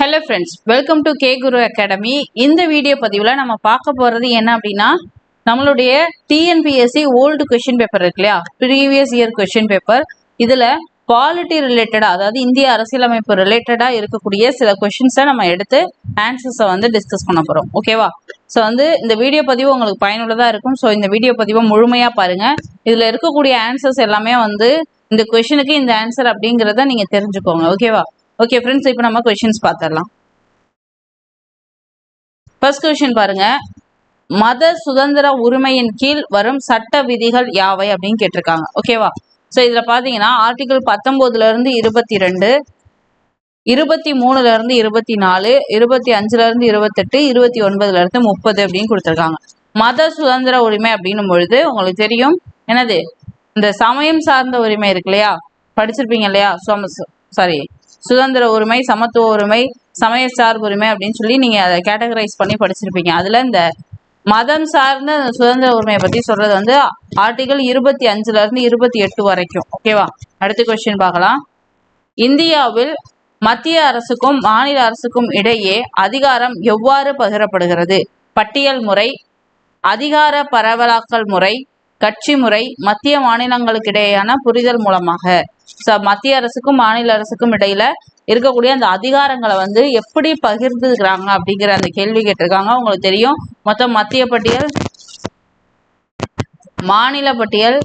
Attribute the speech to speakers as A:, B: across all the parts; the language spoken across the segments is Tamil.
A: Hello friends, welcome to K Guru academy. இந்த வீடியோ பதிவில் நம்ம பார்க்க போகிறது என்ன அப்படின்னா, நம்மளுடைய டிஎன்பிஎஸ்சி ஓல்டு கொஷின் பேப்பர் இருக்கு இல்லையா, ப்ரீவியஸ் இயர் கொஷின் பேப்பர். இதில் பாலிட்டி ரிலேட்டடாக, அதாவது இந்திய அரசியலமைப்பு ரிலேட்டடாக இருக்கக்கூடிய சில கொஷின்ஸை நம்ம எடுத்து ஆன்சர்ஸை வந்து டிஸ்கஸ் பண்ண போகிறோம். ஓகேவா? ஸோ வந்து இந்த வீடியோ பதிவு உங்களுக்கு பயனுள்ளதாக இருக்கும். ஸோ இந்த வீடியோ பதிவை முழுமையாக பாருங்கள். இதில் இருக்கக்கூடிய ஆன்சர்ஸ் எல்லாமே வந்து இந்த கொஷினுக்கு இந்த ஆன்சர் அப்படிங்கிறத நீங்கள் தெரிஞ்சுக்கோங்க. ஓகேவா? ஓகே ஃப்ரெண்ட்ஸ், இப்போ நம்ம கொஸ்டின்ஸ் பார்த்துடலாம். ஃபர்ஸ்ட் கொஸ்டின் பாருங்க, மத சுதந்திர உரிமையின் கீழ் வரும் சட்ட விதிகள் யாவை அப்படின்னு கேட்டிருக்காங்க. ஓகேவா? ஸோ இதுல பாத்தீங்கன்னா ஆர்டிகிள் 19ல இருந்து 22, 23ல இருந்து 24, 25ல இருந்து 28, 29ல இருந்து 30 அப்படின்னு கொடுத்துருக்காங்க. மத சுதந்திர உரிமை அப்படின்னும் பொழுது உங்களுக்கு தெரியும் என்னது, இந்த சமயம் சார்ந்த உரிமை இருக்கு இல்லையா, படிச்சிருப்பீங்க இல்லையா, சாரி, சுதந்திர உரிமை, சமத்துவ உரிமை, சமய சார்பு உரிமை அப்படின்னு சொல்லி நீங்க அதை கேட்டகரைஸ் பண்ணி படிச்சிருப்பீங்க. அதுல இந்த மதம் சார்ந்த சுதந்திர உரிமையை பத்தி சொல்றது வந்து ஆர்டிகல் 25ல இருந்து 28 வரைக்கும். ஓகேவா? அடுத்த கொஸ்டின் பார்க்கலாம். இந்தியாவில் மத்திய அரசுக்கும் மாநில அரசுக்கும் இடையே அதிகாரம் எவ்வாறு பகிரப்படுகிறது? பட்டியல் முறை, அதிகார பரவலாக்கல் முறை, கட்சி முறை, மத்திய மாநிலங்களுக்கு இடையேயான புரிதல் மூலமாக. மத்திய அரசுக்கும் மாநில அரசுக்கும் இடையில இருக்கக்கூடிய அந்த அதிகாரங்களை வந்து எப்படி பகிர்ந்துக்கிறாங்க அப்படிங்கிற அந்த கேள்வி கேட்டிருக்காங்க. உங்களுக்கு தெரியும், மொத்தம் மத்திய பட்டியல், மாநில பட்டியல்,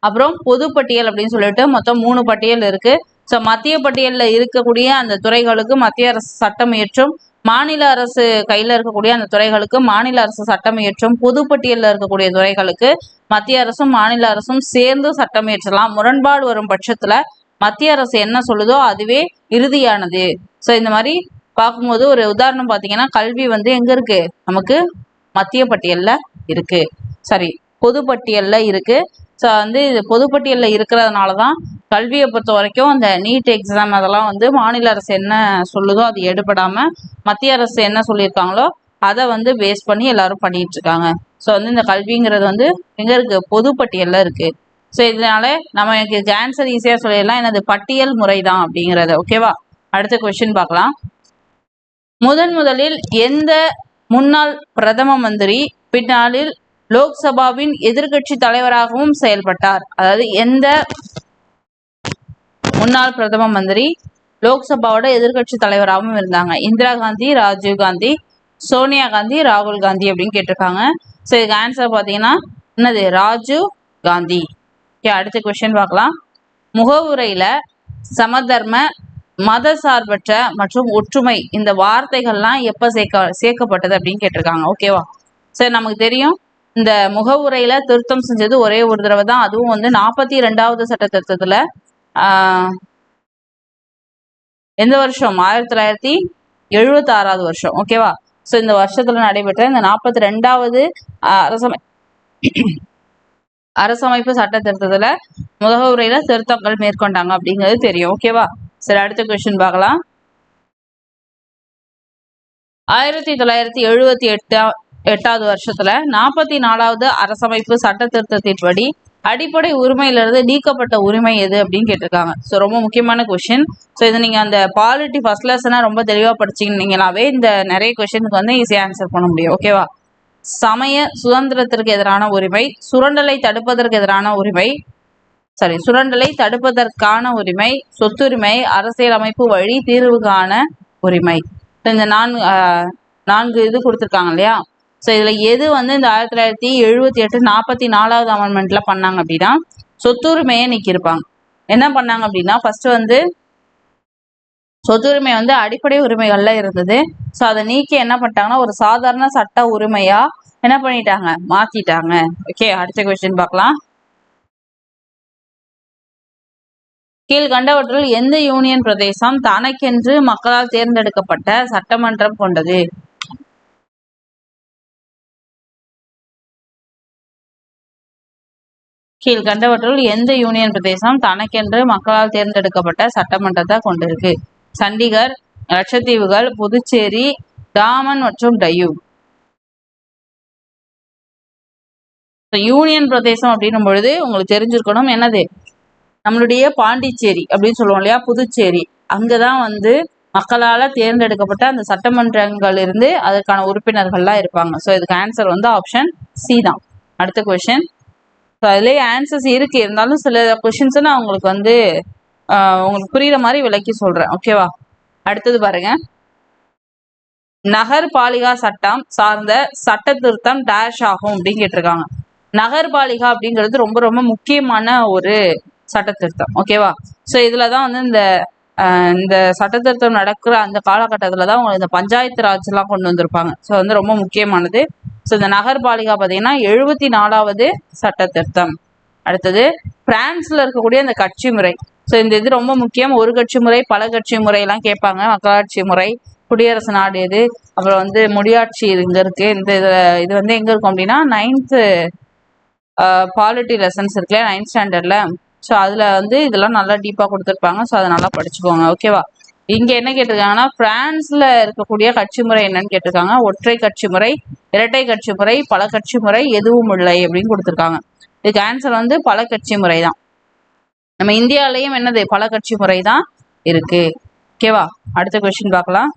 A: அப்புறம் பொது பட்டியல் அப்படின்னு சொல்லிட்டு மொத்தம் 3 பட்டியல் இருக்கு. ஸோ மத்திய பட்டியல்ல இருக்கக்கூடிய அந்த துறைகளுக்கு மத்திய அரசு சட்டம் இயற்றும், மாநில அரசு கையில இருக்கக்கூடிய அந்த துறைகளுக்கு மாநில அரசு சட்டம் இயற்றும், பொது பட்டியலில் இருக்கக்கூடிய துறைகளுக்கு மத்திய அரசும் மாநில அரசும் சேர்ந்து சட்டம் இயற்றலாம். முரண்பாடு வரும் பட்சத்துல மத்திய அரசு என்ன சொல்லுதோ அதுவே இறுதியானது. ஸோ இந்த மாதிரி பார்க்கும்போது ஒரு உதாரணம் பார்த்தீங்கன்னா, கல்வி வந்து எங்க இருக்கு, நமக்கு மத்திய பட்டியல்ல இருக்கு, சரி பொது பட்டியல்ல இருக்கு. ஸோ வந்து இது பொதுப்பட்டியல்ல இருக்கிறதுனால தான் கல்வியை பொறுத்த வரைக்கும் அந்த நீட் எக்ஸாம் அதெல்லாம் வந்து மாநில அரசு என்ன சொல்லுதோ அது எடுபடாம மத்திய அரசு என்ன சொல்லியிருக்காங்களோ அதை வந்து பேஸ் பண்ணி எல்லாரும் பண்ணிட்டு இருக்காங்க. ஸோ வந்து இந்த கல்விங்கிறது வந்து எங்க இருக்கு, பொதுப்பட்டியல்ல இருக்கு. ஸோ இதனால நம்ம எனக்கு ஆன்சர் ஈஸியா சொல்லிடலாம், எனது பட்டியல் முறை தான் அப்படிங்கிறது. ஓகேவா? அடுத்த கொஸ்டின் பார்க்கலாம். முதலில் எந்த முன்னாள் பிரதம மந்திரி பின்னாளில் லோக்சபாவின் எதிர்கட்சி தலைவராகவும் செயல்பட்டார்? அதாவது எந்த முன்னாள் பிரதம மந்திரி லோக்சபாவோட எதிர்கட்சி தலைவராகவும் இருந்தாங்க? இந்திரா காந்தி, ராஜீவ் காந்தி, சோனியா காந்தி, ராகுல் காந்தி அப்படின்னு கேட்டிருக்காங்க. ஸோ இதுக்கு ஆன்சர் பார்த்தீங்கன்னா என்னது, ராஜீவ் காந்தி. அடுத்த கொஸ்டின் பார்க்கலாம். முகவுரையில சமதர்ம, மத சார்பற்ற மற்றும் ஒற்றுமை இந்த வார்த்தைகள்லாம் எப்ப சேர்க்கப்பட்டது அப்படின்னு கேட்டிருக்காங்க. ஓகேவா? சரி, நமக்கு தெரியும் இந்த முகவுரையில திருத்தம் செஞ்சது ஒரே ஒரு தடவை தான், அதுவும் வந்து 42வது சட்ட திருத்தத்துல எந்த வருஷம், 1976வது வருஷம். ஓகேவா? ஸோ இந்த வருஷத்துல நடைபெற்ற இந்த 42வது அரசமைப்பு சட்ட திருத்தத்துல முகவுரையில திருத்தங்கள் மேற்கொண்டாங்க அப்படிங்கிறது தெரியும். ஓகேவா? சரி, அடுத்த கொஸ்டின் பார்க்கலாம். 1978வது வருஷத்துல 44வது அரசமைப்பு சட்ட திருத்தத்தின்படி அடிப்படை உரிமையிலிருந்து நீக்கப்பட்ட உரிமை எது அப்படின்னு கேட்டிருக்காங்க. ஸோ ரொம்ப முக்கியமான கொஸ்டின். ஸோ இது நீங்க அந்த பாலிட்டி ஃபர்ஸ்ட் லெசனா ரொம்ப தெளிவா படிச்சீங்கன்னாவே இந்த நிறைய கொஸ்டினுக்கு வந்து ஈஸியா ஆன்சர் பண்ண முடியும். ஓகேவா? சமய சுதந்திரத்திற்கு எதிரான உரிமை, சுரண்டலை தடுப்பதற்கு எதிரான உரிமை, சுரண்டலை தடுப்பதற்கான உரிமை, சொத்துரிமை, அரசியலமைப்பு வழி தீர்வுக்கான உரிமை. இந்த 4 இது கொடுத்துருக்காங்க இல்லையா. ஸோ இதுல எது வந்து இந்த 1978 44வது அமெண்ட்மெண்ட்ல பண்ணாங்க அப்படின்னா, சொத்துரிமையை நீக்கியிருப்பாங்க. என்ன பண்ணாங்க அப்படின்னா, ஃபர்ஸ்ட் வந்து சொத்துரிமை வந்து அடிப்படை உரிமைகள்ல இருந்தது. ஸோ அதை நீக்கி என்ன பண்ணிட்டாங்கன்னா ஒரு சாதாரண சட்ட உரிமையா என்ன பண்ணிட்டாங்க, மாத்திட்டாங்க. ஓகே, அடுத்த கொஸ்டின் பார்க்கலாம். கீழ்கண்டவற்றுள் எந்த யூனியன் பிரதேசம் தனக்கென்று மக்களால் தேர்ந்தெடுக்கப்பட்ட சட்டமன்றம் கொண்டது? கீழ்கண்டவற்றுள் எந்த யூனியன் பிரதேசம் தனக்கென்று மக்களால் தேர்ந்தெடுக்கப்பட்ட சட்டமன்றத்தை கொண்டிருக்கு? சண்டிகர், லட்சத்தீவுகள், புதுச்சேரி, டாமன் மற்றும் டையூ. யூனியன் பிரதேசம் அப்படின்னும் பொழுது உங்களுக்கு தெரிஞ்சிருக்கணும் என்னது, நம்மளுடைய பாண்டிச்சேரி அப்படின்னு சொல்லுவோம் இல்லையா, புதுச்சேரி, அங்கதான் வந்து மக்களால தேர்ந்தெடுக்கப்பட்ட அந்த சட்டமன்றங்கள் இருந்து அதற்கான உறுப்பினர்கள்லாம் இருப்பாங்க. ஸோ இதுக்கு ஆன்சர் வந்து ஆப்ஷன் சி தான். அடுத்த கொஸ்டின். ஸோ அதுலேயே ஆன்சர்ஸ் இருக்கு, இருந்தாலும் சில கொஸ்டின்ஸ் நான் உங்களுக்கு வந்து உங்களுக்கு புரியுற மாதிரி விளக்கி சொல்றேன். ஓகேவா? அடுத்தது பாருங்க. நகர்பாலிகா சட்டம் சார்ந்த சட்ட திருத்தம் டேஷ் ஆகும் அப்படின்னு கேட்டிருக்காங்க. நகர்பாலிகா அப்படிங்கிறது ரொம்ப ரொம்ப முக்கியமான ஒரு சட்ட திருத்தம். ஓகேவா? ஸோ இதுலதான் வந்து இந்த சட்ட திருத்தம் நடக்கிற அந்த காலகட்டத்துல தான் உங்களுக்கு இந்த பஞ்சாயத்து ராஜ் எல்லாம் கொண்டு வந்திருப்பாங்க. ஸோ வந்து ரொம்ப முக்கியமானது. ஸோ இந்த நகர்பாலிகா பார்த்தீங்கன்னா 74வது சட்ட திருத்தம். அடுத்தது பிரான்ஸ்ல இருக்கக்கூடிய இந்த கட்சி முறை. ஸோ இந்த இது ரொம்ப முக்கியம். ஒரு கட்சி முறை, பல கட்சி முறை எல்லாம் கேட்பாங்க. மக்களாட்சி முறை, குடியரசு நாடு எது, அப்புறம் வந்து முடியாட்சி இங்க இருக்கு. இந்த இது வந்து எங்க இருக்கும் அப்படின்னா 9th பாலிட்டி லெசன்ஸ் இருக்குல்ல 9th ஸ்டாண்டர்ட்ல. ஸோ அதுல வந்து இதெல்லாம் நல்லா டீப்பா கொடுத்துருப்பாங்க. ஸோ அதை நல்லா படிச்சுக்கோங்க. ஓகேவா? இங்க என்ன கேட்டிருக்காங்கன்னா பிரான்ஸ்ல இருக்கக்கூடிய கட்சி முறை என்னன்னு கேட்டிருக்காங்க. ஒற்றை கட்சி முறை, இரட்டை கட்சி முறை, பல கட்சி முறை, எதுவும் இல்லை அப்படின்னு கொடுத்துருக்காங்க. இதுக்கு ஆன்சர் வந்து பல கட்சி முறை தான். நம்ம இந்தியாலயும் என்னது பல கட்சி முறை தான் இருக்கு. ஓகேவா? அடுத்த கொஸ்டின் பார்க்கலாம்.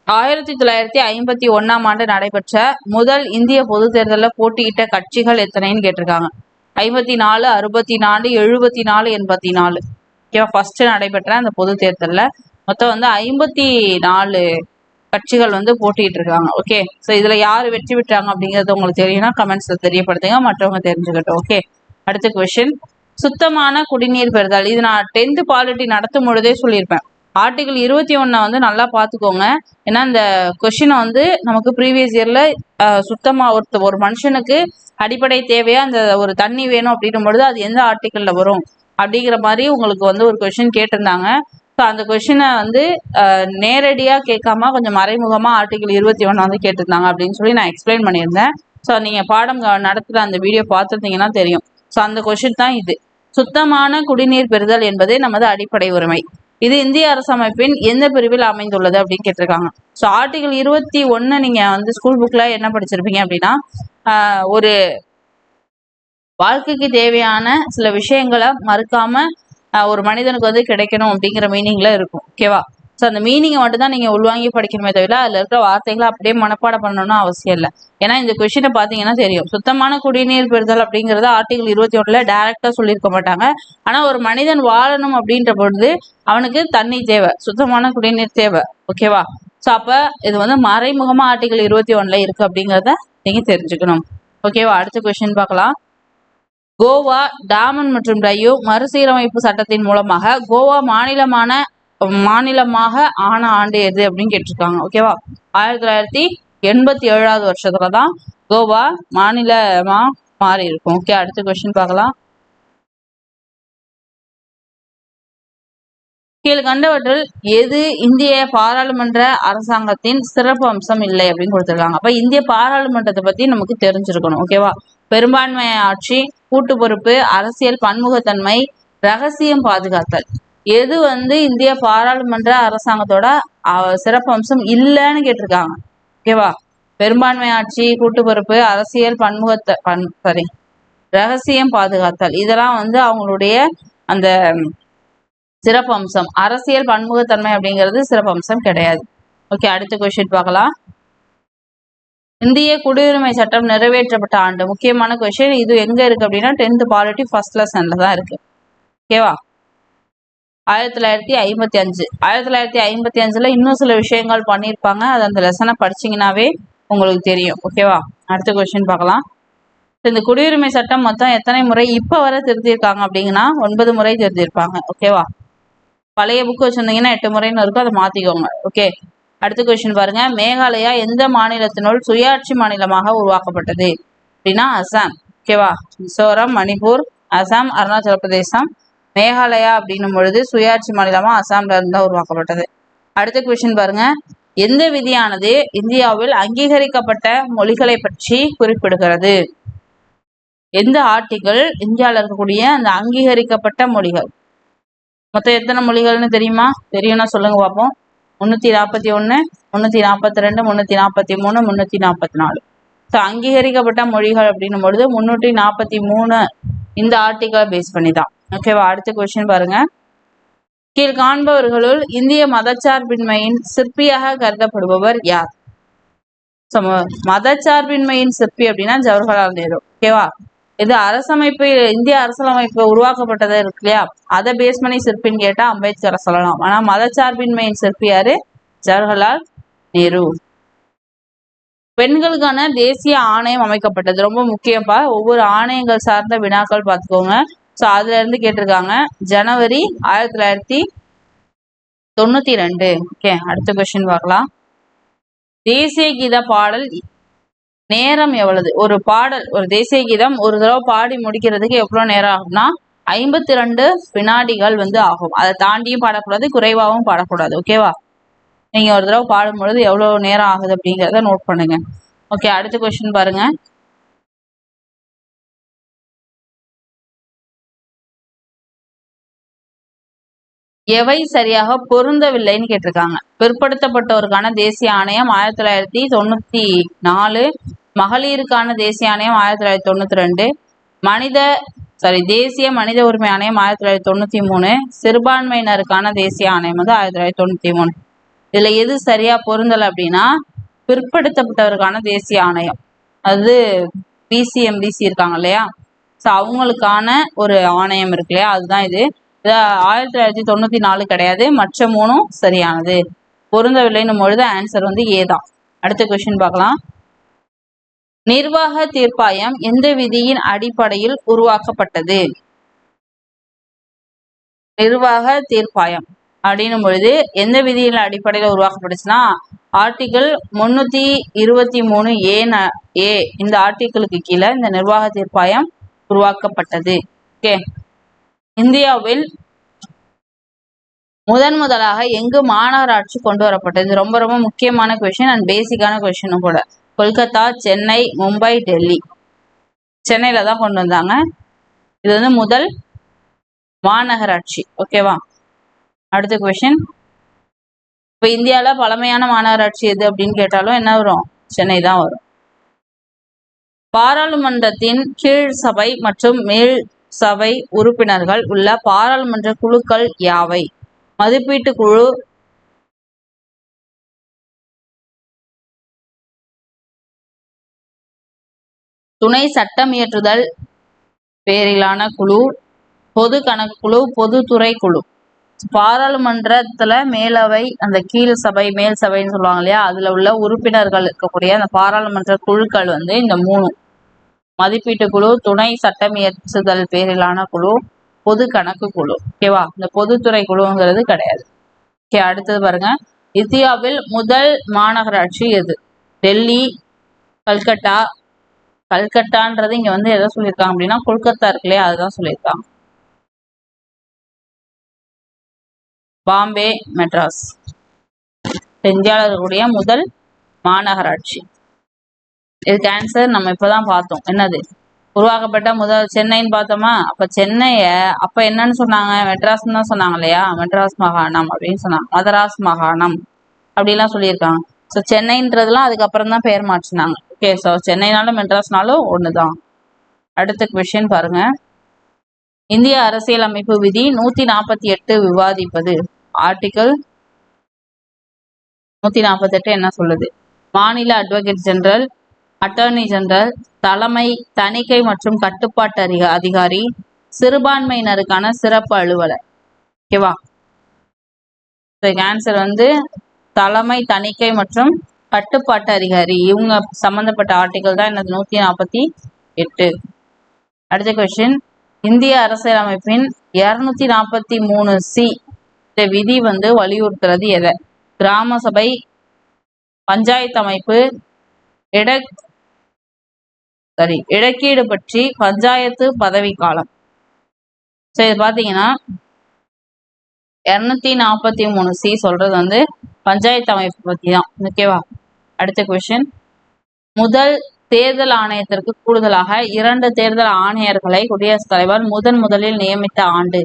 A: 1951ஆம் ஆண்டு நடைபெற்ற முதல் இந்திய பொது தேர்தலில் போட்டியிட்ட கட்சிகள் எத்தனைன்னு கேட்டிருக்காங்க. 54, 64, 74, 84. ஓகேவா? ஃபர்ஸ்ட் நடைபெற்ற அந்த பொது தேர்தலில் மொத்தம் வந்து 54 கட்சிகள் வந்து போட்டிட்டு இருக்காங்க. ஓகே, ஸோ இதுல யாரு வெற்றி பெற்றாங்க அப்படிங்கிறது உங்களுக்கு தெரியும்னா கமெண்ட்ஸ்ல தெரியப்படுத்துங்க, மற்றவங்க தெரிஞ்சுக்கட்டும். ஓகே, அடுத்த கொஸ்டின். சுத்தமான குடிநீர் பெறுதல். இது நான் 10th பாலிட்டி நடத்தும் பொழுதே சொல்லியிருப்பேன். ஆர்டிகல் 21 வந்து நல்லா பார்த்துக்கோங்க. ஏன்னா இந்த கொஸ்டினை வந்து நமக்கு ப்ரீவியஸ் இயர்ல சுத்தமா ஒரு மனுஷனுக்கு அடிப்படை தேவையா அந்த ஒரு தண்ணி வேணும் அப்படின்னும் பொழுது அது எந்த ஆர்டிகல்ல வரும் அப்படிங்கிற மாதிரி உங்களுக்கு வந்து ஒரு கொஸ்டின் கேட்டிருந்தாங்க. ஸோ அந்த கொஸ்டினை வந்து நேரடியாக கேட்காம கொஞ்சம் மறைமுகமாக ஆர்டிகல் 21 வந்து கேட்டிருந்தாங்க அப்படின்னு சொல்லி நான் எக்ஸ்பிளைன் பண்ணியிருந்தேன். ஸோ நீங்கள் பாடம் நடத்துகிற அந்த வீடியோ பார்த்துருந்தீங்கன்னா தெரியும். ஸோ அந்த கொஸ்டின் தான் இது. சுத்தமான குடிநீர் பெறுதல் என்பது நமது அடிப்படை உரிமை. இது இந்திய அரசமைப்பின் எந்த பிரிவில் அமைந்துள்ளது அப்படின்னு கேட்டிருக்காங்க. ஸோ ஆர்டிகல் 21 நீங்கள் வந்து ஸ்கூல் புக்கில் என்ன படிச்சிருப்பீங்க அப்படின்னா ஒரு வாழ்க்கைக்கு தேவையான சில விஷயங்களை மறுக்காம ஒரு மனிதனுக்கு வந்து கிடைக்கணும் அப்படிங்கிற மீனிங்ல இருக்கும். ஓகேவா? ஸோ அந்த மீனிங்கை மட்டும் தான் நீங்க உள்வாங்கி படிக்கணுமே தவிர அதுல இருக்கிற வார்த்தைகளை அப்படியே மனப்பாடம் பண்ணணும்னு அவசியம் இல்லை. ஏன்னா இந்த கொஸ்டினை பார்த்தீங்கன்னா தெரியும். சுத்தமான குடிநீர் பெறுதல் அப்படிங்கறத ஆர்டிகல் 21ல டைரக்டா சொல்லியிருக்க மாட்டாங்க. ஆனா ஒரு மனிதன் வாழணும் அப்படின்ற பொழுது அவனுக்கு தண்ணி தேவை, சுத்தமான குடிநீர் தேவை. ஓகேவா? ஸோ அப்ப இது வந்து மறைமுகமா ஆர்டிகல் 21ல இருக்கு அப்படிங்கிறத நீங்க தெரிஞ்சுக்கணும். ஓகேவா? அடுத்த கொஸ்டின் பார்க்கலாம். கோவா, டாமன் மற்றும் டையூ மறுசீரமைப்பு சட்டத்தின் மூலமாக கோவா மாநிலமாக ஆன ஆண்டு எது அப்படின்னு கேட்டிருக்காங்க. ஓகேவா? 1987வது வருஷத்துலதான் கோவா மாநிலமா மாறி இருக்கும். ஓகே, அடுத்த கொஸ்டின் பார்க்கலாம். கீழ்கண்டவற்றில் எது இந்திய பாராளுமன்ற அரசாங்கத்தின் சிறப்பு அம்சம் இல்லை அப்படின்னு கொடுத்திருக்காங்க. அப்ப இந்திய பாராளுமன்றத்தை பத்தி நமக்கு தெரிஞ்சிருக்கணும். ஓகேவா? பெரும்பான்மை ஆட்சி, கூட்டு பொறுப்பு, அரசியல் பன்முகத்தன்மை, ரகசியம் பாதுகாத்தல். எது வந்து இந்திய பாராளுமன்ற அரசாங்கத்தோட சிறப்பு அம்சம் இல்லைன்னு கேட்டிருக்காங்க. ஓகேவா? பெரும்பான்மை ஆட்சி, கூட்டு பொறுப்பு, அரசியல் ரகசியம் பாதுகாத்தல், இதெல்லாம் வந்து அவங்களுடைய அந்த சிறப்பு அம்சம். அரசியல் பன்முகத்தன்மை அப்படிங்கிறது சிறப்பு அம்சம் கிடையாது. ஓகே, அடுத்த கொஸ்டின் பார்க்கலாம். இந்திய குடியுரிமை சட்டம் நிறைவேற்றப்பட்ட ஆண்டு. முக்கியமான கொஸ்டின். இது எங்க இருக்கு அப்படின்னா 10th பாலிட்டி ஃபர்ஸ்ட் லெசன்ல தான் இருக்கு. ஓகேவா? 1955. 1955ல இன்னும் சில விஷயங்கள் பண்ணியிருப்பாங்க. அது அந்த லெசனை படிச்சீங்கன்னாவே உங்களுக்கு தெரியும். ஓகேவா? அடுத்த கொஸ்டின் பார்க்கலாம். இந்த குடியுரிமை சட்டம் மொத்தம் எத்தனை முறை இப்ப வரை திருத்திருக்காங்க அப்படிங்கன்னா 9 முறை திருத்திருப்பாங்க. ஓகேவா? பழைய புக்கு வச்சிருந்தீங்கன்னா 8 முறைன்னு இருக்கும், அதை மாத்திக்கோங்க. ஓகே, அடுத்த கொஸ்டின் பாருங்க. மேகாலயா எந்த மாநிலத்தினுள் சுயாட்சி மாநிலமாக உருவாக்கப்பட்டது அப்படின்னா அசாம். ஓகேவா? மிசோரம், மணிப்பூர், அசாம், அருணாச்சல பிரதேசம், மேகாலயா அப்படின்னும் பொழுது சுயாட்சி மாநிலமா அசாம்ல இருந்தா உருவாக்கப்பட்டது. அடுத்த கொஸ்டின் பாருங்க. எந்த விதியானது இந்தியாவில் அங்கீகரிக்கப்பட்ட மொழிகளை பற்றி குறிப்பிடுகிறது? எந்த ஆர்டிகல் இந்தியாவில் இருக்கக்கூடிய அந்த அங்கீகரிக்கப்பட்ட மொழிகள்? மொத்தம் எத்தனை மொழிகள்னு தெரியுமா? தெரியும்னா சொல்லுங்க பார்ப்போம். 341, 342, 343, 344. ஸோ அங்கீகரிக்கப்பட்ட மொழிகள் அப்படின்னும் பொழுது 343 இந்த ஆர்டிகலை பேஸ் பண்ணி தான். ஓகேவா? அடுத்த கொஸ்டின் பாருங்க. கீழ் காண்பவர்களுள் இந்திய மதச்சார்பின்மையின் சிற்பியாக கருதப்படுபவர் யார்? மதச்சார்பின்மையின் சிற்பி அப்படின்னா ஜவஹர்லால் நேரு. ஓகேவா? இது அரசமைப்பு, இந்திய அரசியலமைப்பு உருவாக்கப்பட்டது இருக்கு இல்லையா, அதை பேஸ் பண்ணி சிற்பின்னு கேட்டா அம்பேத்கரை சொல்லலாம். ஆனா மதச்சார்பின்மையின் சிற்பி யாரு? ஜவஹர்லால் நேரு. பெண்களுக்கான தேசிய ஆணையம் அமைக்கப்பட்டது. ரொம்ப முக்கியப்பா. ஒவ்வொரு ஆணையங்கள் சார்ந்த வினாக்கள் பார்த்துக்கோங்க. ஸோ அதுல இருந்து கேட்டிருக்காங்க. ஜனவரி 1992. ஓகே, அடுத்த கொஸ்டின் பார்க்கலாம். தேசிய கீத பாடல் நேரம் எவ்வளவு? ஒரு பாடல், ஒரு தேசிய கீதம் ஒரு தடவை பாடி முடிக்கிறதுக்கு எவ்வளவு நேரம் ஆகும்னா 52 வினாடிகள் ஆகும். அதை தாண்டியும் பாடக்கூடாது, குறைவாகவும் பாடக்கூடாது. ஓகேவா? நீங்க ஒரு தடவை பாடும் பொழுது எவ்வளவு நேரம் ஆகுது அப்படிங்கிறத நோட் பண்ணுங்க. ஓகே, அடுத்த கொஸ்டின் பாருங்க. எவை சரியாக பொருந்தவில்லைன்னு கேட்டிருக்காங்க. பிற்படுத்தப்பட்டோருக்கான தேசிய ஆணையம் 1994, மகளிருக்கான தேசிய ஆணையம் 1992, தேசிய மனித உரிமை ஆணையம் 1993, சிறுபான்மையினருக்கான தேசிய ஆணையம் 1993. இதுல எது சரியா பொருந்தலை அப்படின்னா பிற்படுத்தப்பட்டவருக்கான தேசிய ஆணையம், அது பிசிஎம்பிசி இருக்காங்க இல்லையா, ஸோ அவங்களுக்கான ஒரு ஆணையம் இருக்கு இல்லையா, அதுதான் இது. 1994 கிடையாது, மற்ற மூணும் சரியானது. பொருந்தவில்லைன்னும் பொழுது ஆன்சர் ஏ தான். அடுத்த கொஸ்டின் பார்க்கலாம். நிர்வாக தீர்ப்பாயம் எந்த விதியின் அடிப்படையில் உருவாக்கப்பட்டது? நிர்வாக தீர்ப்பாயம் அப்படின்னும் பொழுது எந்த விதியின் அடிப்படையில் உருவாக்கப்பட்டுச்சுன்னா ஆர்டிகிள் 323A இந்த ஆர்டிகிளுக்கு கீழே இந்த நிர்வாக தீர்ப்பாயம் உருவாக்கப்பட்டது. ஓகே, இந்தியாவில் முதலாக எங்கு மாநகராட்சி கொண்டு வரப்பட்டது? ரொம்ப ரொம்ப முக்கியமான கொஸ்டின் அண்ட் பேசிக்கான கொஸ்டினும் கூட. கொல்கத்தா, சென்னை, மும்பை, டெல்லி. சென்னையில தான் கொண்டு வந்தாங்க. இது முதல் மாநகராட்சி. ஓகேவா? அடுத்த கொஸ்டின். இப்போ இந்தியாவில் பழமையான மாநகராட்சி எது அப்படின்னு கேட்டாலும் என்ன வரும்? சென்னை தான் வரும். பாராளுமன்றத்தின் கீழ் சபை மற்றும் மேல் சபை உறுப்பினர்கள் உள்ள பாராளுமன்ற குழுக்கள் யாவை? மதிப்பீட்டு குழு, துணை சட்டம் இயற்றுதல் பேரிலான குழு, பொது கணக்கு குழு, பொதுத்துறை குழு. பாராளுமன்றத்துல மேலவை, அந்த கீழ் சபை மேல் சபைன்னு சொல்லுவாங்க இல்லையா, அதுல உள்ள உறுப்பினர்கள் இருக்கக்கூடிய அந்த பாராளுமன்ற குழுக்கள் இந்த 3: மதிப்பீட்டு குழு, துணை சட்டம் இயற்றுதல் பேரிலான குழு, பொது கணக்கு குழு. ஓகேவா? இந்த பொதுத்துறை குழுங்கிறது கிடையாது. ஓகே, அடுத்தது பாருங்க. இந்தியாவில் முதல் மாநகராட்சி எது? டெல்லி, கல்கட்டா. கல்கட்டான்றது இங்க எதை சொல்லியிருக்காங்க அப்படின்னா கொல்கத்தா இருக்கு இல்லையா, அதுதான் சொல்லியிருக்காங்க. பாம்பே, மெட்ராஸ். இந்தியாவில் இருக்கக்கூடிய முதல் மாநகராட்சி. இதுக்கு ஆன்சர் நம்ம இப்பதான் பார்த்தோம். என்னது? உருவாக்கப்பட்ட முதல் சென்னைன்னு பார்த்தோமா? அப்ப சென்னைய அப்ப என்னன்னு சொன்னாங்க? மெட்ராஸ்ன்னு தான் சொன்னாங்க இல்லையா, மெட்ராஸ் மாகாணம் அப்படின்னு சொன்னாங்க, மதராஸ் மாகாணம் அப்படிலாம் சொல்லியிருக்காங்க. ஸோ சென்னைன்றதுலாம் அதுக்கப்புறம் தான் பெயர் மாற்றினாங்க. ஓகே, ஸோ சென்னைனாலும் மெட்ராஸ்னாலும் ஒண்ணுதான். அடுத்த கொஸ்டின் பாருங்க. இந்திய அரசியலமைப்பு விதி 148 விவாதிப்பது. ஆர்டிகிள் 148 என்ன சொல்லுது? மாநில அட்வொகேட் ஜெனரல், அட்டர்னி ஜெனரல், தலைமை தணிக்கை மற்றும் கட்டுப்பாட்டு அதிகாரி, சிறுபான்மையினருக்கான சிறப்பு அலுவலர். ஓகேவா? ஆன்சர் தலைமை தணிக்கை மற்றும் கட்டுப்பாட்டு அதிகாரி. இவங்க சம்பந்தப்பட்ட ஆர்டிகல் தான் என்னது? 148. அடுத்த கொஸ்டின். இந்திய அரசியலமைப்பின் 243C இந்த விதி வலியுறுத்துறது எதை? கிராம சபை, பஞ்சாயத்து அமைப்பு, இடக்கீடு பற்றி பஞ்சாயத்து பதவி காலம். சரி, பாத்தீங்கன்னா 243C சொல்றது பஞ்சாயத்து அமைப்பு பத்தி தான். ஓகேவா? அடுத்த கொஸ்டின். முதல் தேர்தல் ஆணையத்திற்கு கூடுதலாக 2 தேர்தல் ஆணையர்களை குடியரசுத் தலைவர் முதலில் நியமித்த ஆண்டு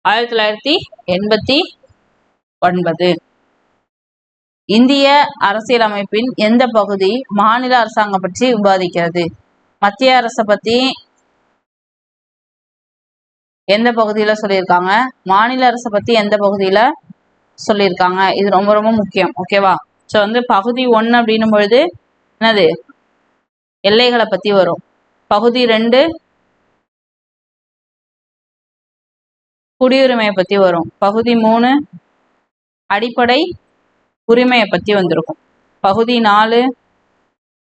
A: 1989. இந்திய அரசியலமைப்பின் எந்த பகுதி மாநில அரசாங்கம் பற்றி விவாதிக்கிறது? மத்திய அரசை பத்தி எந்த பகுதியில சொல்லியிருக்காங்க, மாநில அரசை பத்தி எந்த பகுதியில சொல்லியிருக்காங்க, இது ரொம்ப ரொம்ப முக்கியம். ஓகேவா? ஸோ வந்து பகுதி 1 அப்படின்னும் பொழுது என்னது, எல்லைகளை பத்தி வரும். பகுதி 2 குடியுரிமையை பத்தி வரும். பகுதி 3 அடிப்படை உரிமையை பத்தி வந்திருக்கும். பகுதி 4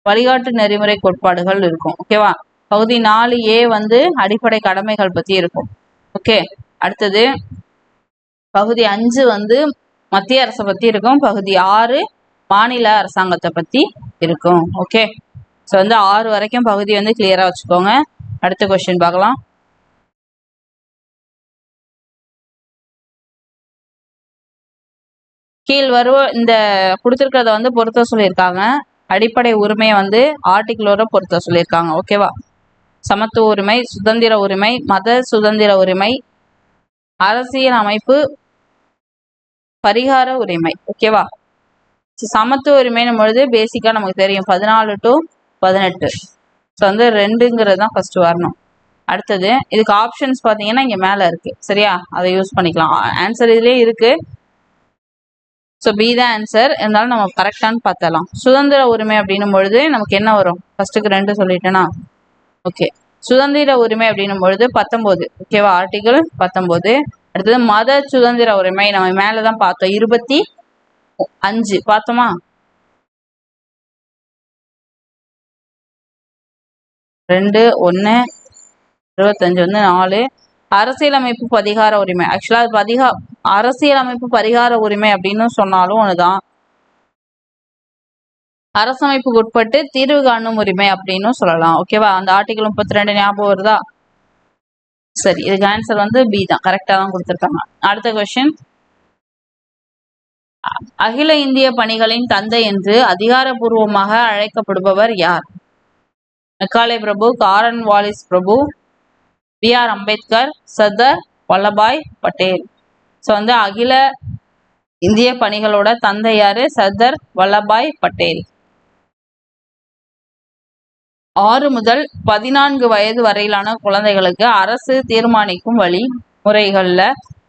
A: வழிகாட்டு நெறிமுறை கோட்பாடுகள் இருக்கும். ஓகேவா? பகுதி 4A வந்து அடிப்படை கடமைகள் பத்தி இருக்கும். ஓகே, அடுத்தது பகுதி 5 வந்து மத்திய அரசை பத்தி இருக்கும். பகுதி 6 மாநில அரசாங்கத்தை பத்தி இருக்கும். ஓகே, ஸோ வந்து 6 வரைக்கும் பகுதி வந்து கிளியரா வச்சுக்கோங்க. அடுத்த கொஸ்டின் பார்க்கலாம். கீழ் வருவ இந்த கொடுத்துருக்கிறத வந்து பொருத்த சொல்லியிருக்காங்க. அடிப்படை உரிமையை வந்து ஆர்டிகிளோட பொருத்த சொல்லியிருக்காங்க. ஓகேவா? சமத்துவ உரிமை, சுதந்திர உரிமை, மத சுதந்திர உரிமை, அரசியல் அமைப்பு பரிகார உரிமை. ஓகேவா? சமத்துவ உரிமைன்னும் பொழுது பேசிக்கா நமக்கு தெரியும் 14 to 18. ஸோ வந்து 2ங்கிறது தான் ஃபர்ஸ்ட் வரணும். அடுத்தது இதுக்கு ஆப்ஷன்ஸ் பார்த்தீங்கன்னா இங்கே மேலே இருக்கு. சரியா? அதை யூஸ் பண்ணிக்கலாம். ஆன்சர் இதுலேயே இருக்கு. ஸோ பி தான் ஆன்சர். இருந்தாலும் நம்ம கரெக்டானு பார்த்தலாம். சுதந்திர உரிமை அப்படின்னும் பொழுது நமக்கு என்ன வரும்? ஃபர்ஸ்ட்டுக்கு 2 சொல்லிட்டேனா? ஓகே, சுதந்திர உரிமை அப்படின்னும் பொழுது 19. ஓகேவா? ஆர்டிகிள் 19. அடுத்தது மத சுதந்திர உரிமை நம்ம மேலதான் பார்த்தோம். 25 பார்த்தோமா? 2 1 25 வந்து 4. அரசியலமைப்பு பரிகார உரிமை. ஆக்சுவலா அரசியலமைப்பு பரிகார உரிமை அப்படின்னு சொன்னாலும் ஒண்ணுதான். அரசமைப்புக்கு உட்பட்டு தீர்வு காணும் உரிமை அப்படின்னு சொல்லலாம். ஓகேவா? அந்த ஆர்டிகிள் 32 ஞாபகம் வருதா? சரி, இதுக்கு ஆன்சர் வந்து பி தான். கரெக்டா தான் கொடுத்துருக்காங்க. அடுத்த கொஸ்டின், அகில இந்திய பணிகளின் தந்தை என்று அதிகாரப்பூர்வமாக அழைக்கப்படுபவர் யார்? மெக்காலே பிரபு, காரன் வாலிஸ் பிரபு, B.R. அம்பேத்கர், சர்தார் வல்லபாய் பட்டேல். ஸோ வந்து அகில இந்திய பணிகளோட தந்தை யாரு? சர்தார் வல்லபாய் பட்டேல். 6 முதல் 14 வயது வரையிலான குழந்தைகளுக்கு அரசு தீர்மானிக்கும் வழிமுறைகள்ல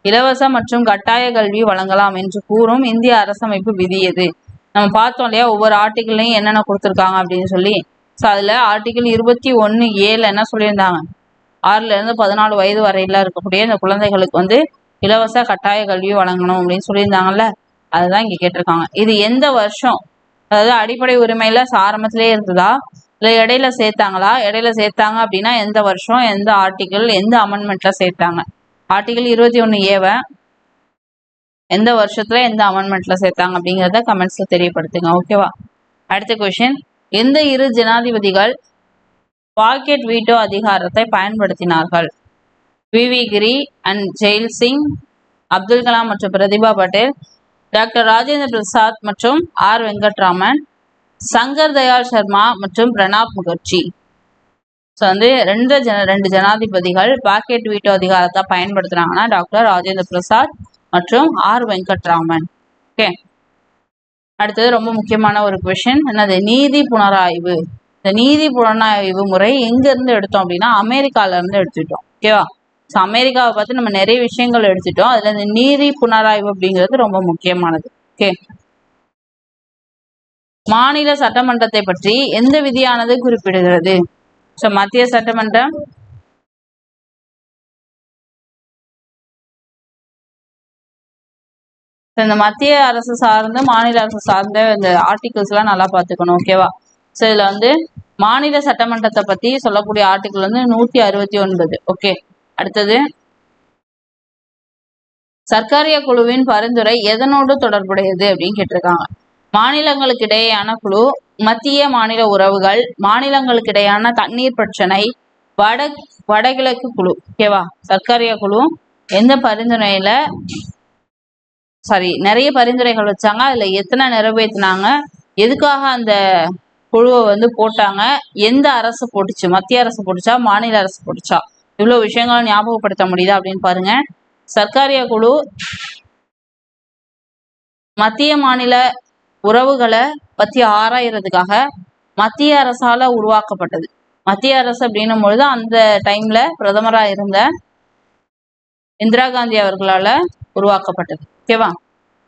A: இலவச மற்றும் கட்டாய கல்வி வழங்கலாம் என்று கூறும் இந்திய அரசமைப்பு விதி எது? நம்ம பார்த்தோம் இல்லையா, ஒவ்வொரு ஆர்டிகிளையும் என்னென்ன கொடுத்துருக்காங்க அப்படின்னு சொல்லி. ஸோ அதில் ஆர்டிகிள் 21A என்ன சொல்லியிருந்தாங்க? 6ல இருந்து 14 வயது வரையில இருக்கக்கூடிய இந்த குழந்தைகளுக்கு வந்து இலவச கட்டாய கல்வி வழங்கணும் அப்படின்னு சொல்லியிருந்தாங்கல்ல, அதுதான் இங்க கேட்டிருக்காங்க. இது எந்த வருஷம்? அதாவது அடிப்படை உரிமையில ஆரம்பத்திலே இருந்ததா, இல்லை இடையில சேர்த்தாங்களா? இடையில சேர்த்தாங்க அப்படின்னா எந்த வருஷம், எந்த ஆர்டிகிள், எந்த அமெண்ட்மெண்ட்ல சேர்த்தாங்க? ஆர்டிகிள் 21A எந்த வருஷத்துல எந்த அமெண்ட்மெண்ட்ல சேர்த்தாங்க அப்படிங்கிறத கமெண்ட்ஸ்ல தெரியப்படுத்துங்க. ஓகேவா? அடுத்த கொஸ்டின், எந்த 2 ஜனாதிபதிகள் பாக்கெட் வீட்டோ அதிகாரத்தை பயன்படுத்தினார்கள்? வி கிரி அண்ட் ஜெயில் சிங், அப்துல் கலாம் மற்றும் பிரதிபா பட்டேல், டாக்டர் ராஜேந்திர பிரசாத் மற்றும் R. வெங்கட்ராமன், சங்கர் தயாள் சர்மா மற்றும் பிரணாப் முகர்ஜி. ஸோ வந்து 2 ஜனாதிபதிகள் பாக்கெட் வீட்டோ அதிகாரத்தை பயன்படுத்துறாங்கன்னா டாக்டர் ராஜேந்திர பிரசாத் மற்றும் R. வெங்கட்ராமன். ஓகே, அடுத்தது ரொம்ப முக்கியமான ஒரு கொஸ்டின், என்னது? நீதி புனராய்வு. இந்த நீதி புலனாய்வு முறை எங்க இருந்து எடுத்தோம் அப்படின்னா அமெரிக்கால இருந்து எடுத்துட்டோம். ஓகேவா? ஸோ அமெரிக்காவை பார்த்து நம்ம நிறைய விஷயங்கள் எடுத்துட்டோம். அதுல இந்த நீதி புனராய்வு அப்படிங்கிறது ரொம்ப முக்கியமானது. ஓகே, மாநில சட்டமன்றத்தை பற்றி எந்த விதியானது குறிப்பிடுகிறது? ஸோ மத்திய சட்டமன்றம், இந்த மத்திய அரசு சார்ந்து மாநில அரசு சார்ந்த இந்த ஆர்டிகிள்ஸ் எல்லாம் நல்லா பார்த்துக்கணும். ஓகேவா? ஸோ இதுல வந்து மாநில சட்டமன்றத்தை பத்தி சொல்லக்கூடிய ஆர்டிகிள் வந்து 169. ஓகே, அடுத்தது சர்க்காரிய குழுவின் பரிந்துரை எதனோடு தொடர்புடையது அப்படின்னு கேட்டிருக்காங்க. மாநிலங்களுக்கு இடையேயான குழு, மத்திய மாநில உறவுகள், மாநிலங்களுக்கு இடையான தண்ணீர் பிரச்சனை, வடகிழக்கு குழு. ஓகேவா? சர்க்காரிய குழு எந்த பரிந்துரையில நிறைய பரிந்துரைகள் வச்சாங்க, அதுல எத்தனை நிறைவேற்றினாங்க, எதுக்காக அந்த குழுவை வந்து போட்டாங்க, எந்த அரசு போட்டுச்சு, மத்திய அரசு போட்டுச்சா மாநில அரசு போட்டுச்சா, இவ்வளவு விஷயங்களை ஞாபகப்படுத்த முடியுதா அப்படின்னு பாருங்க. சர்க்காரிய குழு மத்திய மாநில உறவுகளை பத்தி ஆராயறதுக்காக மத்திய அரசால உருவாக்கப்பட்டது. மத்திய அரசு அப்படின்னும் பொழுது அந்த டைம்ல பிரதமரா இருந்த இந்திரா காந்தி அவர்களால் உருவாக்கப்பட்டது. ஓகேவா?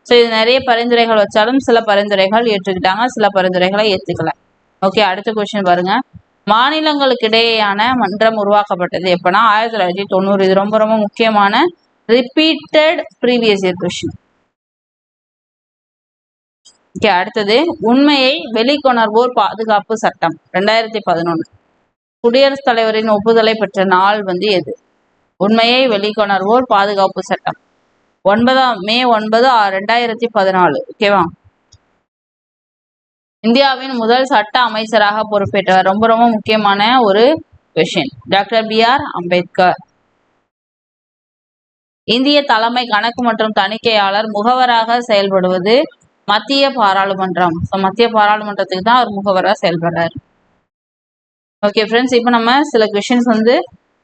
A: ஸோ இது நிறைய பரிந்துரைகள் வச்சாலும் சில பரிந்துரைகள் ஏற்றுக்கிட்டாங்க, சில பரிந்துரைகளை ஏற்றுக்கல. ஓகே, அடுத்த கொஸ்டின் பாருங்க. மாநிலங்களுக்கு இடையேயான மன்றம் உருவாக்கப்பட்டது எப்பனா 1990. இது ரொம்ப ரொம்ப முக்கியமான repeated previous year question. Okay, அடுத்தது உண்மையை வெளிக்கொணர்வோர் பாதுகாப்பு சட்டம் 2011. குடியரசுத் தலைவரின் ஒப்புதலை பெற்ற நாள் எது? உண்மையை வெளிக்கொணர்வோர் பாதுகாப்பு சட்டம் மே 9, 2014. ஓகேவா? இந்தியாவின் முதல் சட்ட அமைச்சராக பொறுப்பேற்றவர் ரொம்ப ரொம்ப முக்கியமான ஒரு கொஸ்டின், டாக்டர் BR அம்பேத்கர். இந்திய தலைமை கணக்கு மற்றும் தணிக்கையாளர் முகவராக செயல்படுவது மத்திய பாராளுமன்றம். மத்திய பாராளுமன்றத்துக்கு தான் அவர் முகவராக செயல்படுறாரு. ஓகே ஃப்ரெண்ட்ஸ், இப்போ நம்ம சில கொஸ்டின்ஸ்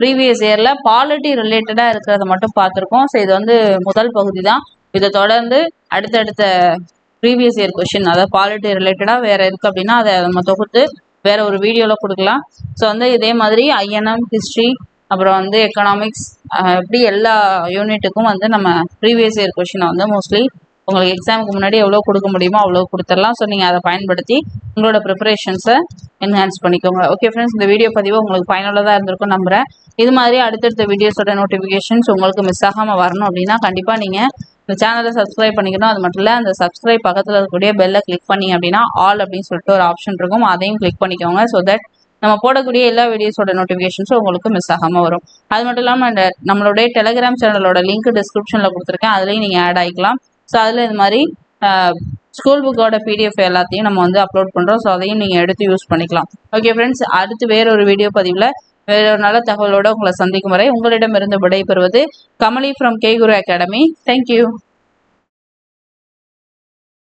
A: ப்ரீவியஸ் இயர்ல பாலிட்டி ரிலேட்டடா இருக்கிறத மட்டும் பார்த்துருக்கோம். ஸோ இது முதல் பகுதி தான். இதை தொடர்ந்து அடுத்தடுத்த ப்ரீவியஸ் இயர் கொஸ்டின், அதாவது பாலிட்டி ரிலேட்டடா வேற இருக்கு அப்படின்னா அதை நம்ம தொகுத்து வேற ஒரு வீடியோல கொடுக்கலாம். ஸோ இதே மாதிரி INM, ஹிஸ்ட்ரி, அப்புறம் எக்கனாமிக்ஸ், இப்படி எல்லா யூனிட்டுக்கும் நம்ம ப்ரீவியஸ் இயர் கொஸ்டினை மோஸ்ட்லி உங்களுக்கு எக்ஸாமுக்கு முன்னாடி எவ்வளோ கொடுக்க முடியுமோ அவ்வளோ கொடுத்துடலாம். ஸோ நீங்கள் அதை பயன்படுத்தி உங்களோட ப்ரிப்பரேஷன்ஸை என்ஹான்ஸ் பண்ணிக்கோங்க. ஓகே ஃப்ரெண்ட்ஸ், இந்த வீடியோ பதிவு உங்களுக்கு ஃபைனலாக இருந்திருக்கும் நம்புகிறேன். இது மாதிரி அடுத்தடுத்த வீடியோஸோட நோட்டிஃபிகேஷன்ஸ் உங்களுக்கு மிஸ் ஆகாமல் வரணும் அப்படின்னா கண்டிப்பாக நீங்கள் இந்த சேனலை சப்ஸ்கிரைப் பண்ணிக்கணும். அது மட்டும் இல்லை, அந்த சப்ஸ்கிரைப் பக்கத்தில் இருக்கக்கூடிய பெல்லை கிளிக் பண்ணி அப்படின்னா ஆல் அப்படின்னு சொல்லிட்டு ஒரு ஆப்ஷன் இருக்கும், அதையும் கிளிக் பண்ணிக்கோங்க. ஸோ தட் நம்ம போடக்கூடிய எல்லா வீடியோஸோட நோட்டிஃபிகேஷன்ஸும் உங்களுக்கு மிஸ் ஆகாமல் வரும். அது மட்டும் இல்லாமல் நம்மளுடைய டெலிகிராம் சேனலோட லிங்க் டிஸ்கிரிப்ஷனில் கொடுத்துருக்கேன், அதுலேயும் நீங்கள் ஆட் ஆகிக்கலாம். ஸோ அதில் இது மாதிரி ஸ்கூல் புக்கோட PDF எல்லாத்தையும் நம்ம அப்லோட் பண்ணுறோம். ஸோ அதையும் நீங்கள் எடுத்து யூஸ் பண்ணிக்கலாம். ஓகே ஃப்ரெண்ட்ஸ், அடுத்து வேறொரு வீடியோ பதிவில் வேற ஒரு நல்ல தகவலோடு உங்களை சந்திக்கும் வரை உங்களிடமிருந்து விடைபெறுவது Kamali from K Guru Academy. Thank you.